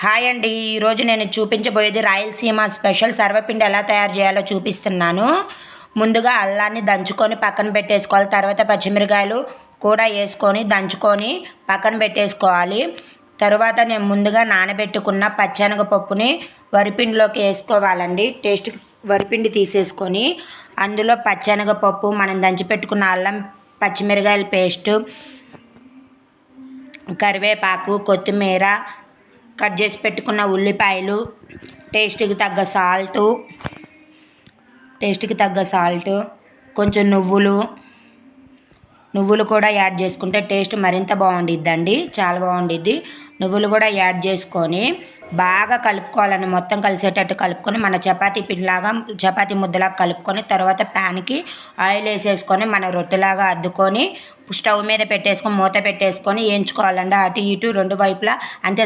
Hi అండి. ఈరోజు నేను చూపించబోయేది రాయలసీమ స్పెషల్ సర్వపిండి ఎలా తయారు చేయాలో చూపిస్తున్నాను. ముందుగా అల్లాన్ని దంచుకొని పక్కన పెట్టేసుకోవాలి. తర్వాత పచ్చిమిరకాయలు కూడా వేసుకొని దంచుకొని పక్కన పెట్టేసుకోవాలి. తర్వాత నేను ముందుగా నానబెట్టుకున్న పచ్చెనగపప్పుని వరిపిండిలోకి వేసుకోవాలండి. టేస్ట్ వరిపిండి తీసేసుకొని అందులో పచ్చెనగపప్పు, మనం దంచిపెట్టుకున్న అల్లం, పచ్చిమిరకాయల పేస్టు, కరివేపాకు, కొత్తిమీర, కట్ చేసి పెట్టుకున్న ఉల్లిపాయలు, టేస్ట్కి తగ్గ సాల్టు, కొంచెం నువ్వులు కూడా యాడ్ చేసుకుంటే టేస్ట్ మరింత బాగుండిద్దండి, చాలా బాగుండిద్ది. నువ్వులు కూడా యాడ్ చేసుకొని బాగా కలుపుకోవాలని, మొత్తం కలిసేటట్టు కలుపుకొని మన చపాతీ ముద్దలాగా కలుపుకొని తర్వాత ప్యాన్కి ఆయిల్ వేసేసుకొని మన రొట్టెలాగా అద్దుకొని స్టవ్ మీద పెట్టేసుకొని మూత పెట్టేసుకొని వేయించుకోవాలండి. అటు ఇటు రెండు వైపులా. అంతే.